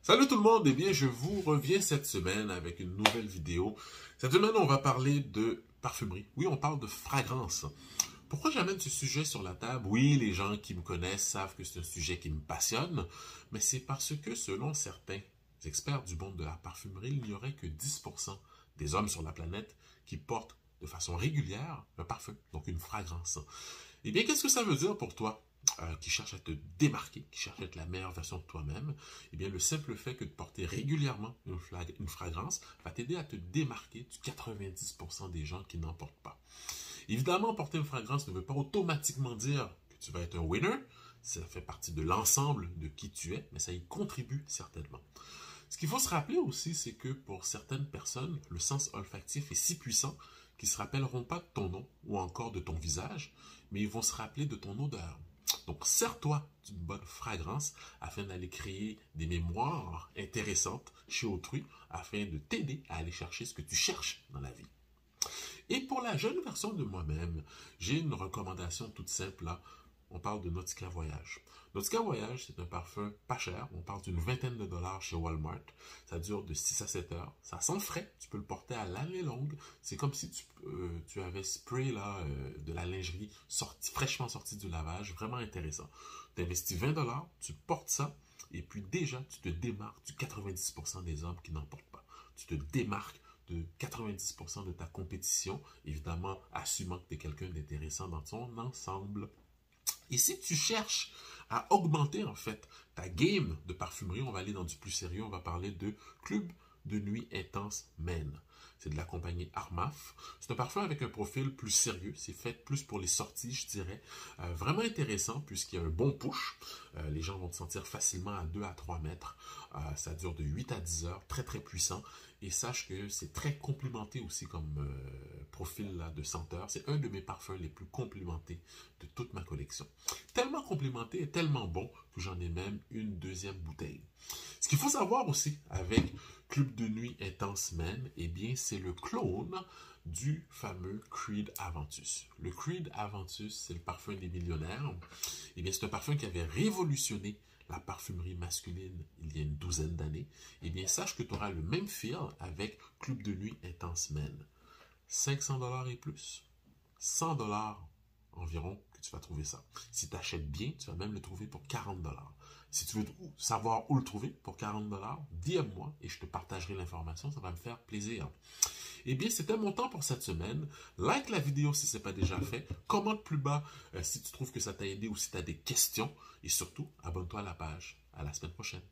Salut tout le monde, eh bien je vous reviens cette semaine avec une nouvelle vidéo. Cette semaine on va parler de parfumerie, oui on parle de fragrance. Pourquoi j'amène ce sujet sur la table? Oui, les gens qui me connaissent savent que c'est un sujet qui me passionne, mais c'est parce que selon certains experts du monde de la parfumerie, il n'y aurait que 10% des hommes sur la planète qui portent de façon régulière un parfum, donc une fragrance. Eh bien qu'est-ce que ça veut dire pour toi? Qui cherche à te démarquer, qui cherche à être la meilleure version de toi-même, eh bien, le simple fait que de porter régulièrement une fragrance va t'aider à te démarquer du 90% des gens qui n'en portent pas. Évidemment, porter une fragrance ne veut pas automatiquement dire que tu vas être un winner. Ça fait partie de l'ensemble de qui tu es, mais ça y contribue certainement. Ce qu'il faut se rappeler aussi, c'est que pour certaines personnes, le sens olfactif est si puissant qu'ils ne se rappelleront pas de ton nom ou encore de ton visage, mais ils vont se rappeler de ton odeur. Donc, sers-toi d'une bonne fragrance afin d'aller créer des mémoires intéressantes chez autrui afin de t'aider à aller chercher ce que tu cherches dans la vie. Et pour la jeune version de moi-même, j'ai une recommandation toute simple là. On parle de Nautica Voyage. Nautica Voyage, c'est un parfum pas cher. On parle d'une vingtaine de dollars chez Walmart. Ça dure de 6 à 7 heures. Ça sent frais. Tu peux le porter à l'année longue. C'est comme si tu avais spray là, de la lingerie fraîchement sortie du lavage. Vraiment intéressant. Tu investis 20 dollars, tu portes ça. Et puis déjà, tu te démarques du 90% des hommes qui n'en portent pas. Tu te démarques de 90% de ta compétition. Évidemment, assumant que tu es quelqu'un d'intéressant dans ton ensemble. Et si tu cherches à augmenter en fait ta game de parfumerie, on va aller dans du plus sérieux, on va parler de Club de Nuit Intense Men. C'est de la compagnie Armaf. C'est un parfum avec un profil plus sérieux. C'est fait plus pour les sorties, je dirais. Vraiment intéressant puisqu'il y a un bon push. Les gens vont te sentir facilement à 2 à 3 mètres. Ça dure de 8 à 10 heures. Très, très puissant. Et sache que c'est très complimenté aussi comme profil là, de senteur. C'est un de mes parfums les plus complimentés de toute ma collection. Tellement complimenté et tellement bon que j'en ai même une deuxième bouteille. Ce qu'il faut savoir aussi avec Club de Nuit Intense Men, eh bien, c'est le clone du fameux Creed Aventus. Le Creed Aventus, c'est le parfum des millionnaires. Eh bien, c'est un parfum qui avait révolutionné la parfumerie masculine il y a une douzaine d'années. Eh bien, sache que tu auras le même feel avec Club de Nuit Intense Men. 500 dollars et plus. 100 dollars environ que tu vas trouver ça. Si tu achètes bien, tu vas même le trouver pour 40 dollars. Si tu veux savoir où le trouver pour 40 dollars, DM-moi et je te partagerai l'information. Ça va me faire plaisir. Eh bien, c'était mon temps pour cette semaine. Like la vidéo si ce n'est pas déjà fait. Commente plus bas si tu trouves que ça t'a aidé ou si tu as des questions. Et surtout, abonne-toi à la page. À la semaine prochaine.